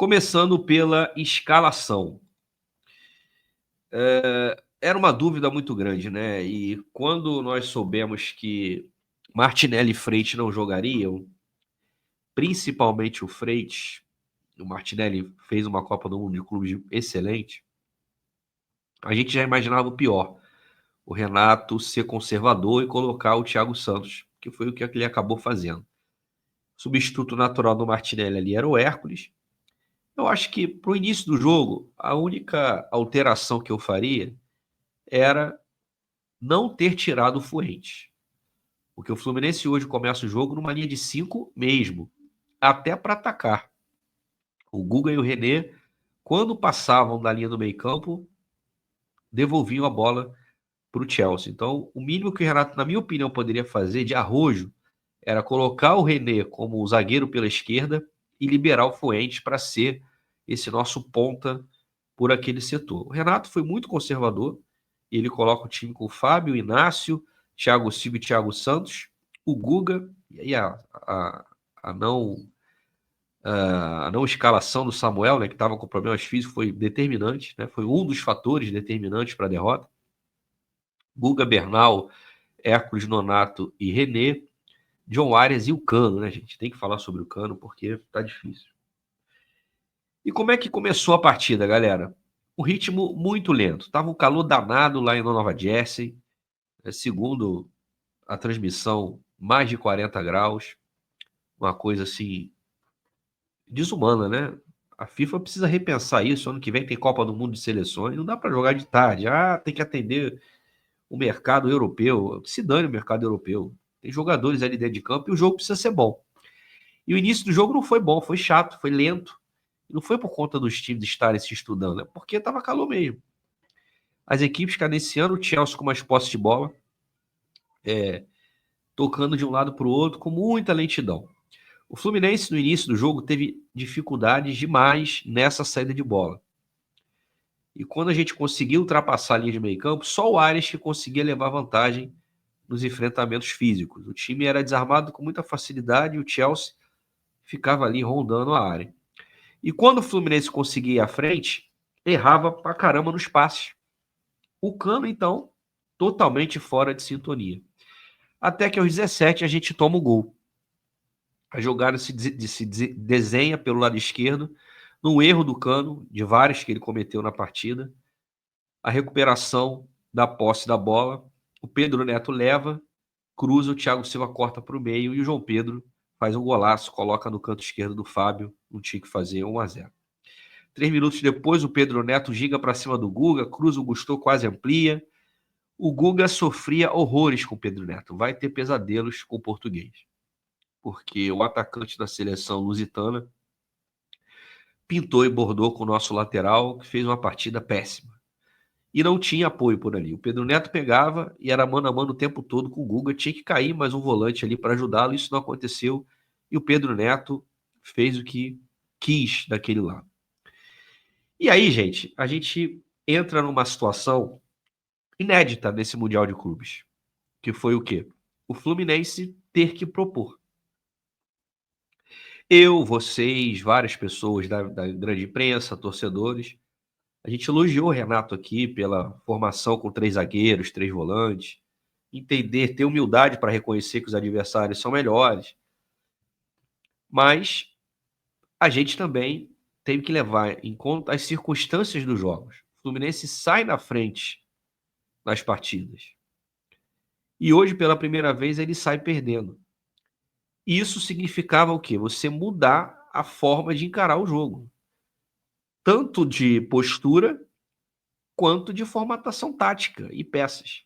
Começando pela escalação. Era uma dúvida muito grande, né? E quando nós soubemos que Martinelli e Freitas não jogariam, principalmente o Freitas, o Martinelli fez uma Copa do Mundo de Clubes excelente, a gente já imaginava o pior. O Renato ser conservador e colocar o Thiago Santos, que foi o que ele acabou fazendo. O substituto natural do Martinelli ali era o Hércules. Eu acho que para o início do jogo, a única alteração que eu faria era não ter tirado o Fuentes. Porque o Fluminense hoje começa o jogo numa linha de 5 mesmo, até para atacar. O Guga e o René, quando passavam da linha do meio-campo, devolviam a bola para o Chelsea. Então, o mínimo que o Renato, na minha opinião, poderia fazer de arrojo era colocar o René como zagueiro pela esquerda e liberar o Fuentes para ser esse nosso ponta por aquele setor. O Renato foi muito conservador, e ele coloca o time com o Fábio, Inácio, Thiago Silva e Thiago Santos, o Guga, e aí a não escalação do Samuel, né, que estava com problemas físicos, foi determinante, né, foi um dos fatores determinantes para a derrota. Guga, Bernal, Hércules, Nonato e René, John Arias e o Cano, né, gente? Tem que falar sobre o Cano porque tá difícil. E como é que começou a partida, galera? O ritmo muito lento. Tava um calor danado lá em Nova Jersey, segundo a transmissão, mais de 40 graus. Uma coisa assim desumana, né? A FIFA precisa repensar isso. Ano que vem tem Copa do Mundo de Seleções. Não dá para jogar de tarde. Tem que atender o mercado europeu. Se dane o mercado europeu. Tem jogadores ali dentro de campo e o jogo precisa ser bom. E o início do jogo não foi bom, foi chato, foi lento. E não foi por conta dos times estarem se estudando, é porque estava calor mesmo. As equipes cadenciando o Chelsea com mais posse de bola, tocando de um lado para o outro com muita lentidão. O Fluminense, no início do jogo, teve dificuldades demais nessa saída de bola. E quando a gente conseguiu ultrapassar a linha de meio campo, só o Arias que conseguia levar vantagem nos enfrentamentos físicos. O time era desarmado com muita facilidade e o Chelsea ficava ali rondando a área. E quando o Fluminense conseguia ir à frente, errava pra caramba nos passes. O Cano, então, totalmente fora de sintonia. Até que aos 17 a gente toma o gol. A jogada se desenha pelo lado esquerdo, num erro do Cano, de vários que ele cometeu na partida. A recuperação da posse da bola. O Pedro Neto leva, cruza, o Thiago Silva corta para o meio e o João Pedro faz um golaço, coloca no canto esquerdo do Fábio. Não tinha que fazer 1-0. 3 minutos depois, o Pedro Neto giga para cima do Guga, cruza o Gusto, quase amplia. O Guga sofria horrores com o Pedro Neto. Vai ter pesadelos com o português. Porque o atacante da seleção lusitana pintou e bordou com o nosso lateral, que fez uma partida péssima. E não tinha apoio por ali. O Pedro Neto pegava e era mano a mano o tempo todo com o Guga. Tinha que cair mais um volante ali para ajudá-lo. Isso não aconteceu. E o Pedro Neto fez o que quis daquele lado. E aí, gente, a gente entra numa situação inédita nesse Mundial de Clubes, que foi o quê? O Fluminense ter que propor. Eu, vocês, várias pessoas da grande imprensa, torcedores, a gente elogiou o Renato aqui pela formação com 3 zagueiros, 3 volantes, entender, ter humildade para reconhecer que os adversários são melhores. Mas a gente também teve que levar em conta as circunstâncias dos jogos. O Fluminense sai na frente nas partidas. E hoje, pela primeira vez, ele sai perdendo. Isso significava o quê? Você mudar a forma de encarar o jogo. Tanto de postura, quanto de formatação tática e peças.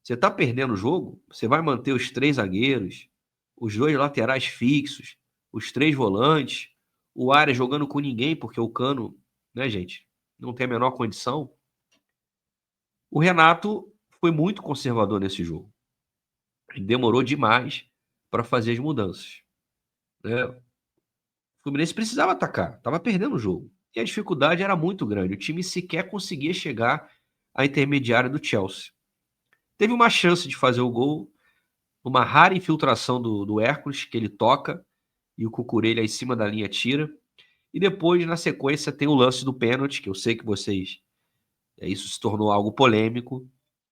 Você está perdendo o jogo, você vai manter os 3 zagueiros, os 2 laterais fixos, os 3 volantes, o Arias jogando com ninguém, porque o Cano, né, gente, não tem a menor condição. O Renato foi muito conservador nesse jogo. Ele demorou demais para fazer as mudanças. Né? O Fluminense precisava atacar, estava perdendo o jogo. E a dificuldade era muito grande. O time sequer conseguia chegar à intermediária do Chelsea. Teve uma chance de fazer o gol, uma rara infiltração do Hércules, que ele toca, e o Cucurella em cima da linha tira. E depois, na sequência, tem o lance do pênalti, que eu sei que vocês... isso se tornou algo polêmico,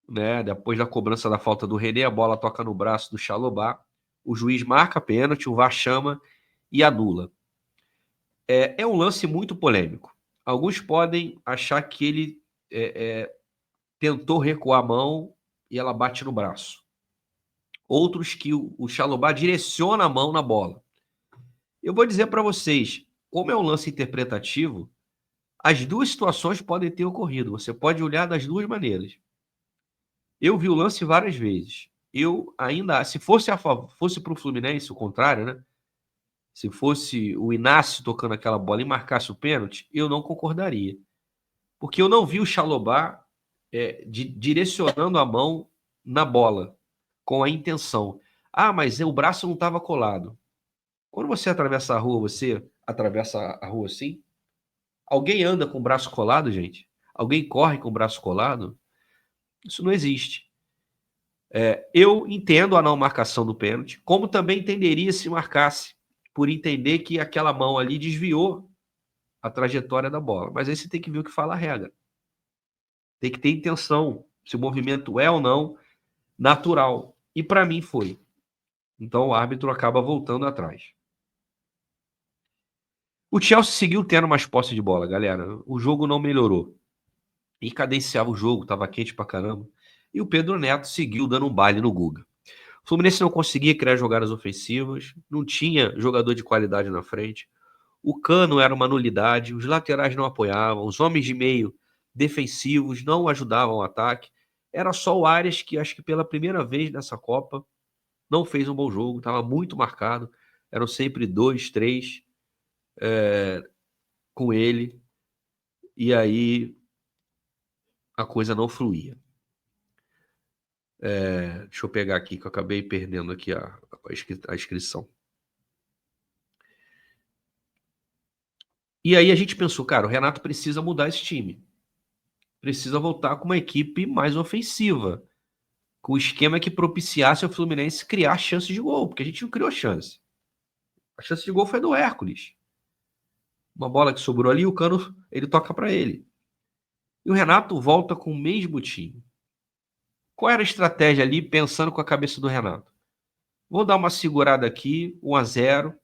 né? Depois da cobrança da falta do René, a bola toca no braço do Chalobah, o juiz marca pênalti, o VAR chama e anula. É um lance muito polêmico. Alguns podem achar que ele tentou recuar a mão e ela bate no braço. Outros que o Chalobah direciona a mão na bola. Eu vou dizer para vocês, como é um lance interpretativo, as duas situações podem ter ocorrido. Você pode olhar das duas maneiras. Eu vi o lance várias vezes. Eu ainda, se fosse fosse para o Fluminense, o contrário, né? Se fosse o Inácio tocando aquela bola e marcasse o pênalti, eu não concordaria. Porque eu não vi o Chalobah direcionando a mão na bola, com a intenção. Ah, mas o braço não estava colado. Quando você atravessa a rua, você atravessa a rua assim? Alguém anda com o braço colado, gente? Alguém corre com o braço colado? Isso não existe. Eu entendo a não marcação do pênalti, como também entenderia se marcasse, por entender que aquela mão ali desviou a trajetória da bola. Mas aí você tem que ver o que fala a regra. Tem que ter intenção, se o movimento é ou não natural. E para mim foi. Então o árbitro acaba voltando atrás. O Chelsea seguiu tendo mais posse de bola, galera. O jogo não melhorou. E cadenciava o jogo, tava quente pra caramba. E o Pedro Neto seguiu dando um baile no Guga. O Fluminense não conseguia criar jogadas ofensivas, não tinha jogador de qualidade na frente. O Cano era uma nulidade, os laterais não apoiavam, os homens de meio defensivos não ajudavam o ataque. Era só o Arias que acho que pela primeira vez nessa Copa não fez um bom jogo, estava muito marcado. Eram sempre dois, três com ele. E aí a coisa não fluía. Deixa eu pegar aqui, que eu acabei perdendo aqui a inscrição. E aí a gente pensou, cara, o Renato precisa mudar esse time. Precisa voltar com uma equipe mais ofensiva, com um esquema que propiciasse ao Fluminense criar chances de gol, porque a gente não criou chance. A chance de gol foi do Hércules. Uma bola que sobrou ali, o Cano, ele toca para ele. E o Renato volta com o mesmo time. Qual era a estratégia ali, pensando com a cabeça do Renato? Vou dar uma segurada aqui, 1-0.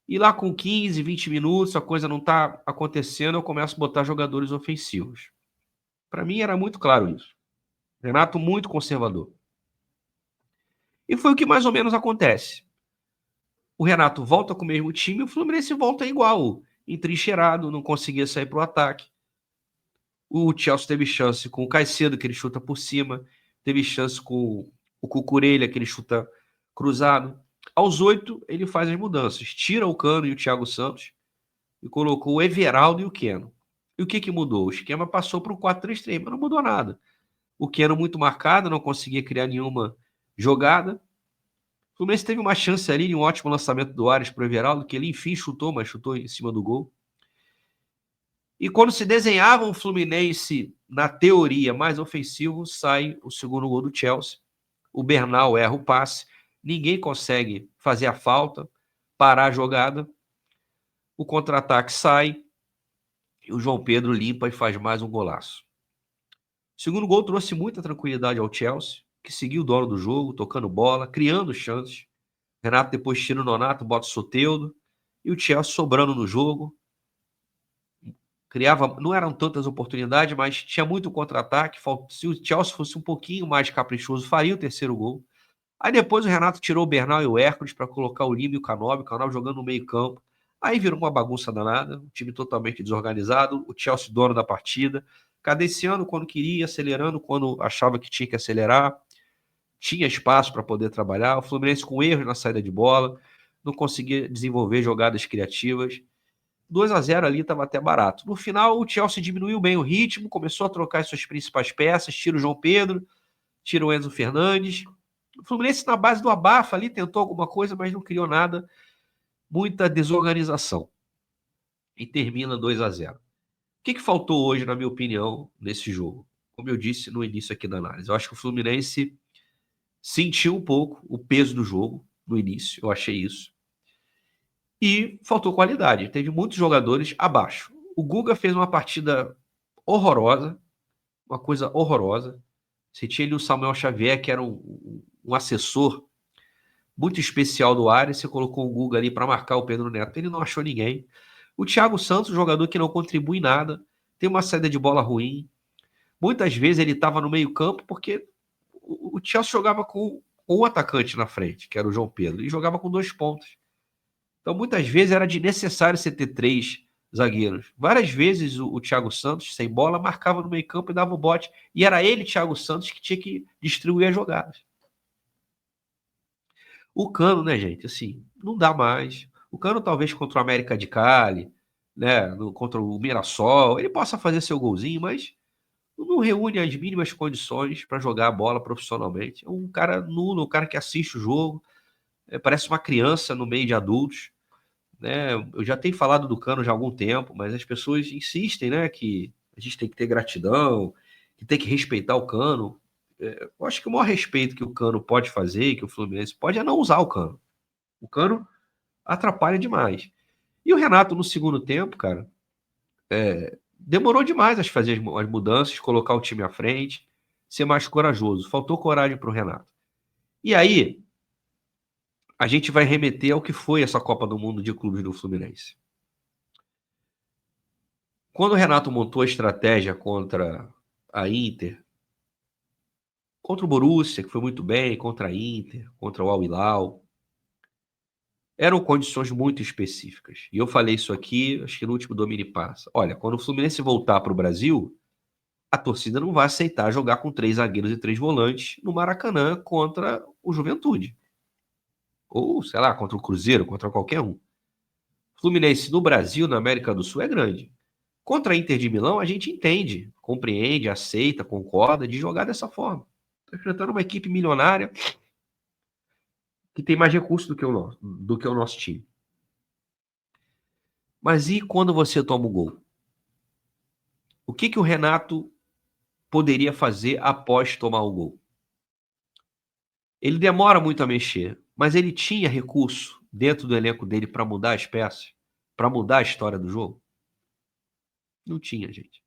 E lá com 15, 20 minutos, a coisa não está acontecendo, eu começo a botar jogadores ofensivos. Para mim era muito claro isso. Renato muito conservador. E foi o que mais ou menos acontece. O Renato volta com o mesmo time, o Fluminense volta igual, entrincheirado, não conseguia sair para o ataque. O Chelsea teve chance com o Caicedo, que ele chuta por cima, teve chance com o Cucurella, que ele chuta cruzado. Aos 8, ele faz as mudanças, tira o Cano e o Thiago Santos e colocou o Everaldo e o Keno. E o que mudou? O esquema passou para o 4-3-3, mas não mudou nada. O Keno muito marcado, não conseguia criar nenhuma jogada. O Fluminense teve uma chance ali de um ótimo lançamento do Arias para o Everaldo, que ele enfim chutou, mas chutou em cima do gol. E quando se desenhava um Fluminense, na teoria, mais ofensivo, sai o segundo gol do Chelsea. O Bernal erra o passe, ninguém consegue fazer a falta, parar a jogada. O contra-ataque sai e o João Pedro limpa e faz mais um golaço. O segundo gol trouxe muita tranquilidade ao Chelsea, que seguiu o dono do jogo, tocando bola, criando chances. Renato depois tira o Nonato, bota o Soteldo. E o Chelsea sobrando no jogo. Criava, não eram tantas oportunidades, mas tinha muito contra-ataque. Se o Chelsea fosse um pouquinho mais caprichoso, faria o terceiro gol. Aí depois o Renato tirou o Bernal e o Hércules para colocar o Lima e o Canóbio jogando no meio campo. Aí virou uma bagunça danada, um time totalmente desorganizado, o Chelsea dono da partida, cadenciando quando queria, acelerando quando achava que tinha que acelerar, tinha espaço para poder trabalhar, o Fluminense com erros na saída de bola, não conseguia desenvolver jogadas criativas. 2-0 ali estava até barato. No final, o Chelsea diminuiu bem o ritmo, começou a trocar as suas principais peças, tira o João Pedro, tira o Enzo Fernandes. O Fluminense, na base do abafa ali, tentou alguma coisa, mas não criou nada. Muita desorganização. E termina 2-0. O que faltou hoje, na minha opinião, nesse jogo? Como eu disse no início aqui da análise, eu acho que o Fluminense sentiu um pouco o peso do jogo no início, eu achei isso. E faltou qualidade. Teve muitos jogadores abaixo. O Guga fez uma partida horrorosa, uma coisa horrorosa. Você tinha ali o Samuel Xavier, que era um assessor muito especial do Ares. Você colocou o Guga ali para marcar o Pedro Neto. Ele não achou ninguém. O Thiago Santos, jogador que não contribui em nada, tem uma saída de bola ruim. Muitas vezes ele estava no meio-campo porque o Chelsea jogava com um atacante na frente, que era o João Pedro, e jogava com 2 pontas. Então, muitas vezes era desnecessário você ter 3 zagueiros. Várias vezes o Thiago Santos, sem bola, marcava no meio-campo e dava o bote. E era ele, Thiago Santos, que tinha que distribuir as jogadas. O Cano, né, gente? Assim, não dá mais. O Cano, talvez contra o América de Cali, né, contra o Mirassol, ele possa fazer seu golzinho, mas não reúne as mínimas condições para jogar a bola profissionalmente. É um cara nulo, um cara que assiste o jogo, parece uma criança no meio de adultos, né? Eu já tenho falado do Cano já há algum tempo, mas as pessoas insistem, né, que a gente tem que ter gratidão, que tem que respeitar o Cano. Eu acho que o maior respeito que o Cano pode fazer, que o Fluminense pode, é não usar o Cano. O Cano atrapalha demais. E o Renato, no segundo tempo, cara, demorou demais a fazer as mudanças, colocar o time à frente, ser mais corajoso. Faltou coragem para o Renato. E aí, a gente vai remeter ao que foi essa Copa do Mundo de clubes do Fluminense. Quando o Renato montou a estratégia contra a Inter, contra o Borussia, que foi muito bem, contra a Inter, contra o Al Hilal, eram condições muito específicas. E eu falei isso aqui, acho que no último Domini Passa. Olha, quando o Fluminense voltar para o Brasil, a torcida não vai aceitar jogar com 3 zagueiros e 3 volantes no Maracanã contra o Juventude. Ou, sei lá, contra o Cruzeiro, contra qualquer um. Fluminense no Brasil, na América do Sul, é grande. Contra a Inter de Milão, a gente entende, compreende, aceita, concorda de jogar dessa forma. Está enfrentando uma equipe milionária que tem mais recursos do que o nosso time. Mas e quando você toma o gol? O que o Renato poderia fazer após tomar o gol? Ele demora muito a mexer, mas ele tinha recurso dentro do elenco dele para mudar as peças, para mudar a história do jogo? Não tinha, gente.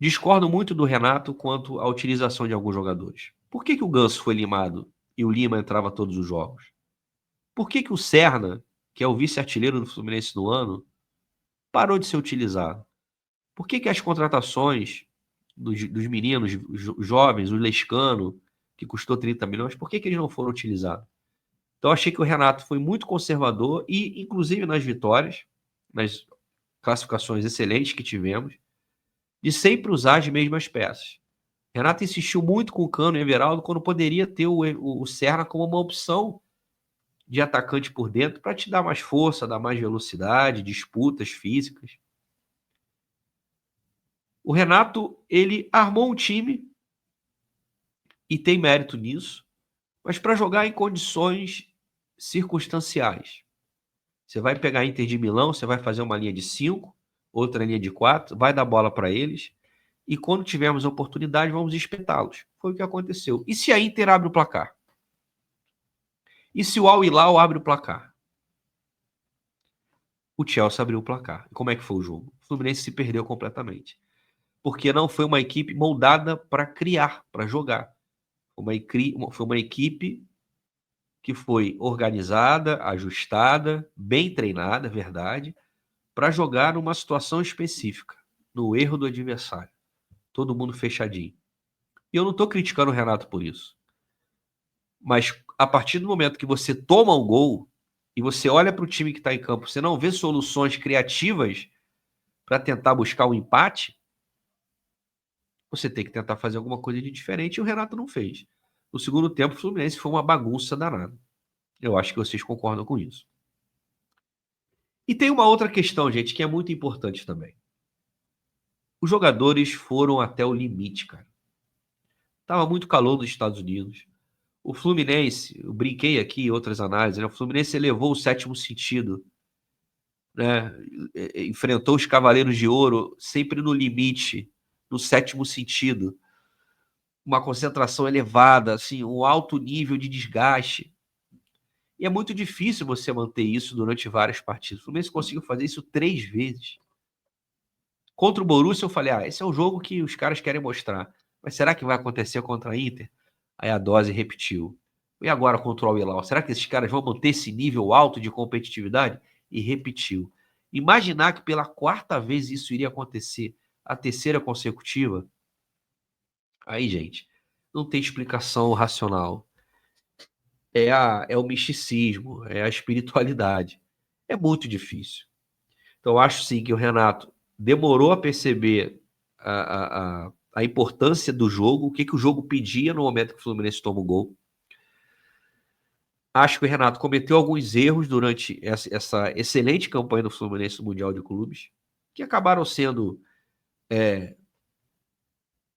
Discordo muito do Renato quanto à utilização de alguns jogadores. Por que o Ganso foi limado e o Lima entrava todos os jogos? Por que o Serna, que é o vice-artilheiro do Fluminense no ano, parou de ser utilizado? Por que as contratações dos meninos jovens, o Lescano, que custou 30 milhões, por que eles não foram utilizados? Então, achei que o Renato foi muito conservador e, inclusive, nas vitórias, nas classificações excelentes que tivemos, de sempre usar as mesmas peças. Renato insistiu muito com o Cano e Everaldo quando poderia ter o Serna como uma opção de atacante por dentro para te dar mais força, dar mais velocidade, disputas físicas. O Renato, ele armou um time e tem mérito nisso, mas para jogar em condições circunstanciais. Você vai pegar a Inter de Milão, você vai fazer uma linha de 5, outra linha de 4, vai dar bola para eles, e quando tivermos oportunidade, vamos espetá-los. Foi o que aconteceu. E se a Inter abre o placar? E se o Al Hilal abre o placar? O Chelsea abriu o placar. E como é que foi o jogo? O Fluminense se perdeu completamente. Porque não foi uma equipe moldada para criar, para jogar. Foi uma equipe que foi organizada, ajustada, bem treinada, verdade, para jogar numa situação específica, no erro do adversário. Todo mundo fechadinho. E eu não estou criticando o Renato por isso. Mas a partir do momento que você toma um gol e você olha para o time que está em campo, você não vê soluções criativas para tentar buscar o empate, você tem que tentar fazer alguma coisa de diferente e o Renato não fez. No segundo tempo, o Fluminense foi uma bagunça danada. Eu acho que vocês concordam com isso. E tem uma outra questão, gente, que é muito importante também. Os jogadores foram até o limite, cara. Tava muito calor nos Estados Unidos. O Fluminense, eu brinquei aqui em outras análises, né? O Fluminense elevou o sétimo sentido, né? Enfrentou os Cavaleiros de Ouro sempre no limite, no sétimo sentido. Uma concentração elevada, assim, um alto nível de desgaste. E é muito difícil você manter isso durante várias partidas. O Fluminense conseguiu fazer isso 3 vezes. Contra o Borussia eu falei, esse é o jogo que os caras querem mostrar. Mas será que vai acontecer contra a Inter? Aí a dose repetiu. E agora contra o Al-Hilal? Será que esses caras vão manter esse nível alto de competitividade? E repetiu. Imaginar que pela 4ª vez isso iria acontecer, a 3ª consecutiva, aí, gente, não tem explicação racional. É o misticismo, é a espiritualidade. É muito difícil. Então, eu acho sim que o Renato demorou a perceber a importância do jogo, o que o jogo pedia no momento que o Fluminense toma o gol. Acho que o Renato cometeu alguns erros durante essa excelente campanha do Fluminense no Mundial de Clubes, que acabaram sendo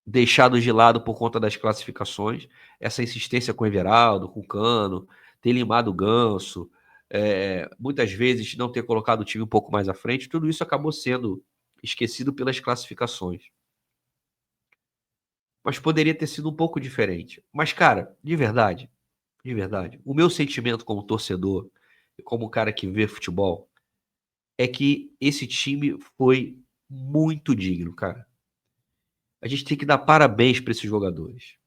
deixados de lado por conta das classificações. Essa insistência com o Everaldo, com o Cano, ter limado o Ganso, muitas vezes não ter colocado o time um pouco mais à frente, tudo isso acabou sendo esquecido pelas classificações. Mas poderia ter sido um pouco diferente. Mas, cara, de verdade, o meu sentimento como torcedor e como cara que vê futebol é que esse time foi muito digno, cara. A gente tem que dar parabéns para esses jogadores.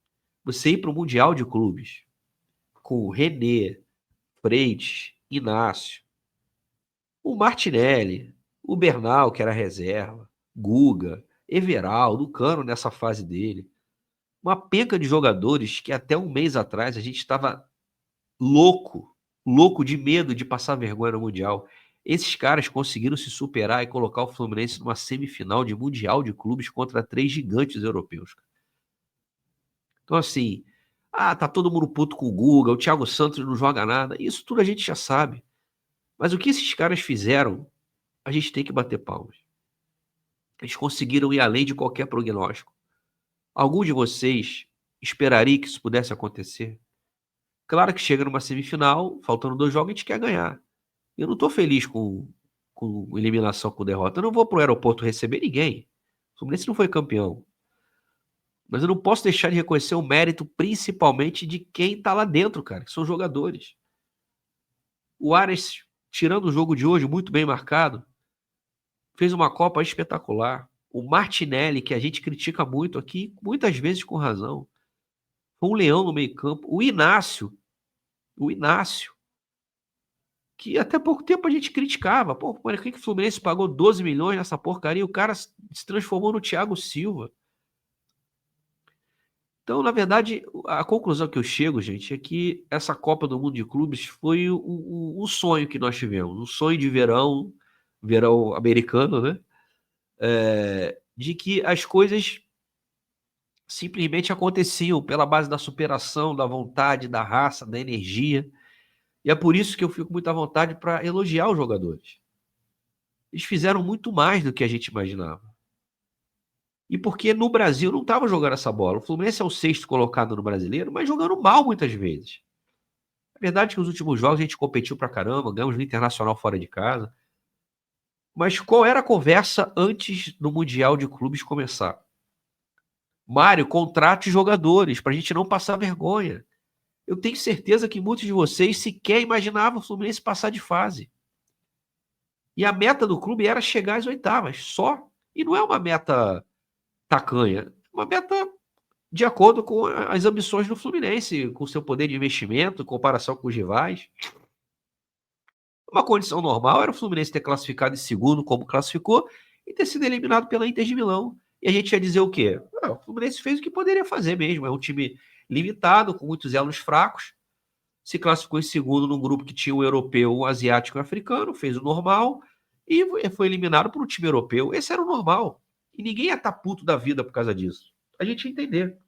Você ir para o Mundial de Clubes com o René, Freitas, Inácio, o Martinelli, o Bernal, que era reserva, Guga, Everaldo, Cano nessa fase dele. Uma penca de jogadores que até um mês atrás a gente estava louco de medo de passar vergonha no Mundial. Esses caras conseguiram se superar e colocar o Fluminense numa semifinal de Mundial de Clubes contra 3 gigantes europeus. Então, assim, tá todo mundo puto com o Guga, o Thiago Santos não joga nada. Isso tudo a gente já sabe. Mas o que esses caras fizeram, a gente tem que bater palmas. Eles conseguiram ir além de qualquer prognóstico. Algum de vocês esperaria que isso pudesse acontecer? Claro que chega numa semifinal, faltando 2 jogos, a gente quer ganhar. Eu não estou feliz com eliminação, com derrota. Eu não vou pro aeroporto receber ninguém. O Fluminense não foi campeão. Mas eu não posso deixar de reconhecer o mérito, principalmente de quem tá lá dentro, cara, que são jogadores. O Ares, tirando o jogo de hoje, muito bem marcado, fez uma Copa espetacular. O Martinelli, que a gente critica muito aqui, muitas vezes com razão, foi um leão no meio-campo. O Inácio, que até pouco tempo a gente criticava. Pô, por que o Fluminense pagou 12 milhões nessa porcaria? O cara se transformou no Thiago Silva. Então, na verdade, a conclusão que eu chego, gente, é que essa Copa do Mundo de Clubes foi um sonho que nós tivemos, um sonho de verão, verão americano, né? De que as coisas simplesmente aconteciam pela base da superação, da vontade, da raça, da energia. E é por isso que eu fico muito à vontade para elogiar os jogadores. Eles fizeram muito mais do que a gente imaginava. E porque no Brasil não estava jogando essa bola. O Fluminense é o 6º colocado no Brasileiro, mas jogando mal muitas vezes. É verdade que nos últimos jogos a gente competiu pra caramba, ganhamos no Internacional fora de casa. Mas qual era a conversa antes do Mundial de Clubes começar? Mário, contrate jogadores pra gente não passar vergonha. Eu tenho certeza que muitos de vocês sequer imaginavam o Fluminense passar de fase. E a meta do clube era chegar às oitavas, só. E não é uma meta tacanha, é uma meta de acordo com as ambições do Fluminense, com seu poder de investimento, em comparação com os rivais. Uma condição normal era o Fluminense ter classificado em segundo, como classificou, e ter sido eliminado pela Inter de Milão. E a gente ia dizer o quê? O Fluminense fez o que poderia fazer mesmo. É um time limitado, com muitos elos fracos. Se classificou em segundo num grupo que tinha um europeu, um asiático e um africano, fez o normal e foi eliminado por um time europeu. Esse era o normal. E ninguém ia estar puto da vida por causa disso. A gente ia entender.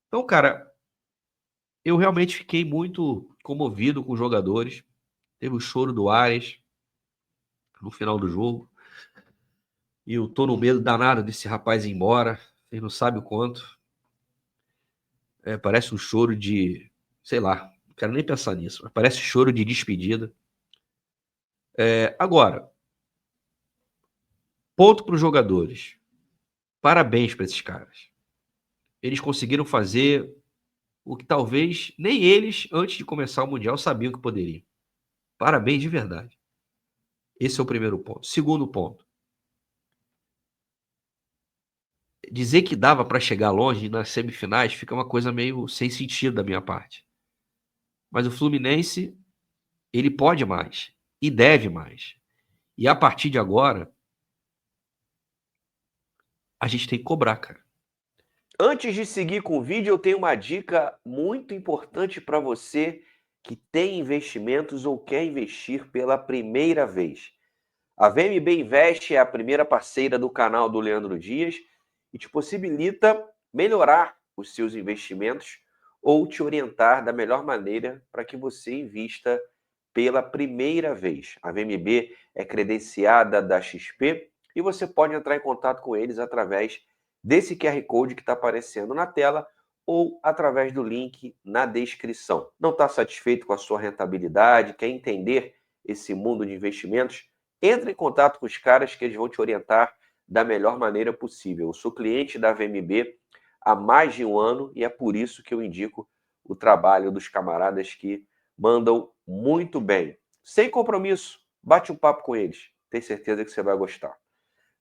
Então, cara, eu realmente fiquei muito comovido com os jogadores. Teve o choro do Ares no final do jogo. E eu tô no medo danado desse rapaz ir embora. Vocês não sabem o quanto. Parece um choro de... Sei lá, não quero nem pensar nisso. Mas parece choro de despedida. Agora, ponto para os jogadores. Parabéns para esses caras. Eles conseguiram fazer o que talvez nem eles, antes de começar o Mundial, sabiam que poderiam. Parabéns de verdade. Esse é o primeiro ponto. Segundo ponto. Dizer que dava para chegar longe nas semifinais fica uma coisa meio sem sentido da minha parte. Mas o Fluminense, ele pode mais e deve mais. E a partir de agora, a gente tem que cobrar, cara. Antes de seguir com o vídeo, eu tenho uma dica muito importante para você que tem investimentos ou quer investir pela primeira vez. A VMB Invest é a primeira parceira do canal do Leandro Dias e te possibilita melhorar os seus investimentos ou te orientar da melhor maneira para que você invista pela primeira vez. A VMB é credenciada da XP e você pode entrar em contato com eles através desse QR Code que está aparecendo na tela ou através do link na descrição. Não está satisfeito com a sua rentabilidade, quer entender esse mundo de investimentos? Entre em contato com os caras que eles vão te orientar da melhor maneira possível. Eu sou cliente da VMB há mais de um ano e é por isso que eu indico o trabalho dos camaradas que mandam muito bem. Sem compromisso, bate um papo com eles. Tenho certeza que você vai gostar.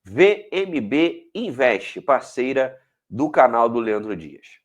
VMB Invest, parceira do canal do Leandro Dias.